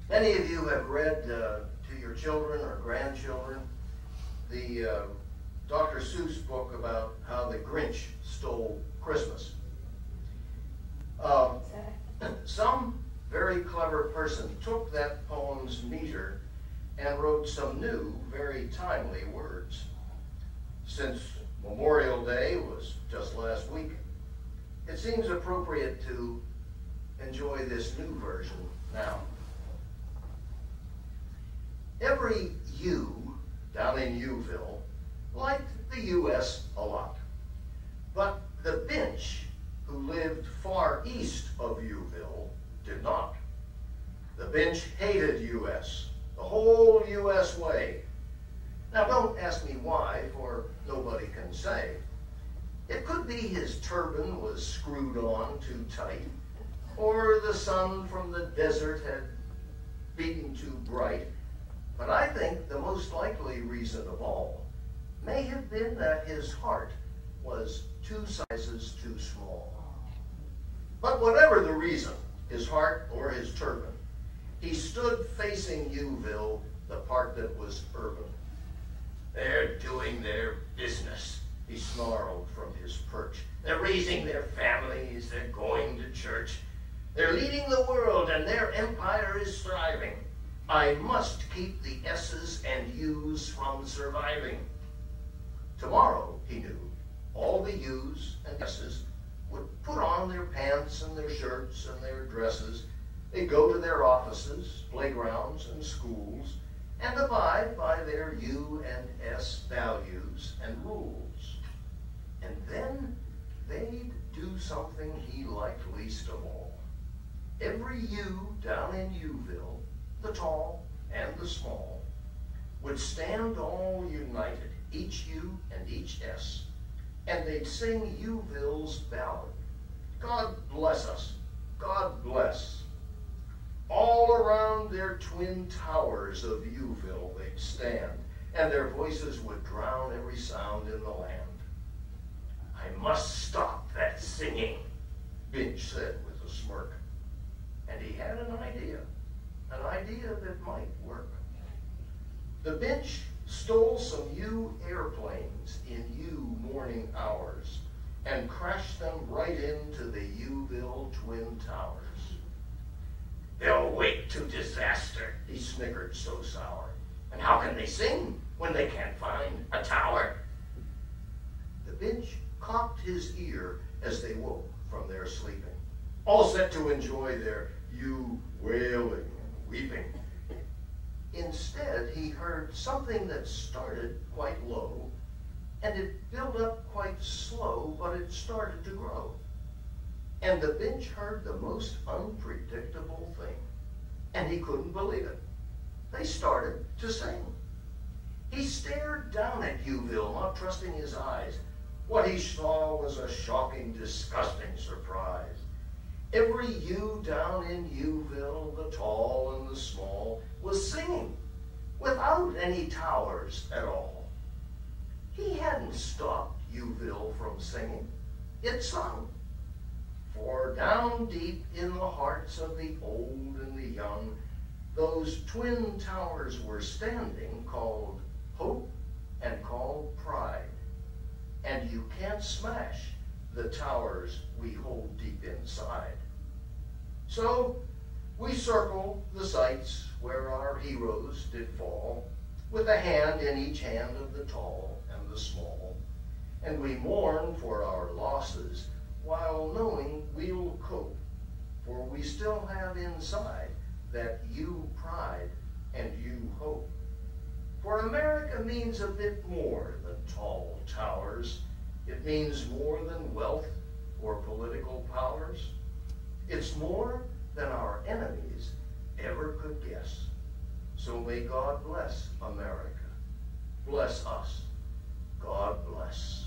Many of you have read to your children or grandchildren the Dr. Seuss book about how the Grinch stole Christmas. Some very clever person took that poem's meter and wrote some new, very timely words. Since Memorial Day was just last week, it seems appropriate to enjoy this new version now. Every you down in Uville liked the U.S. a lot, but the Binch, who lived far east of Uville, did not. The Binch hated U.S., the whole U.S. way. Now, don't ask me why, for nobody can say. It could be his turban was screwed on too tight, or the sun from the desert had beaten too bright. But I think the most likely reason of all may have been that his heart was 2 sizes too small. But whatever the reason, his heart or his turban, he stood facing Uville, the part that was urban. They're doing their business, he snarled from his perch. They're raising their families, they're going to church. They're leading the world and their empire is thriving. I must keep the S's and U's from surviving. Tomorrow, he knew, all the U's and S's would put on their pants and their shirts and their dresses. They'd go to their offices, playgrounds, and schools, and abide by their U and S values and rules. And then they'd do something he liked least of all. Every U down in Uville, the tall and the small, would stand all united, each U and each S, and they'd sing Uville's ballad. God bless us, God bless. All around their twin towers of Uville they'd stand, and their voices would drown every sound in the land. I must stop that singing, Binch said with a smirk. And he had an idea that might work. The Binch stole some U airplanes in U morning hours and crashed them right into the Uville Twin Towers. They'll wake to disaster, he snickered so sour. And how can they sing when they can't find a tower? The Binch cocked his ear as they woke from their sleeping, all set to enjoy their U wailing and weeping. Instead, he heard something that started quite low, and it built up quite slow, but it started to grow. And the Binch heard the most unpredictable thing, and he couldn't believe it. They started to sing. He stared down at Uville, not trusting his eyes. What he saw was a shocking, disgusting surprise. Every U down in Uville, the tall and the small, was singing without any towers at all. He hadn't stopped Uville from singing. It sung. For down deep in the hearts of the old and the young, those twin towers were standing, called hope and called pride. And you can't smash the towers we hold deep inside. So we circle the sites where our heroes did fall, with a hand in each hand of the tall and the small, and we mourn for our losses while knowing we'll cope, for we still have inside that U pride and U hope. For America means a bit more than tall towers. It means more than wealth or political powers. It's more than our enemies ever could guess. So may God bless America. Bless us. God bless.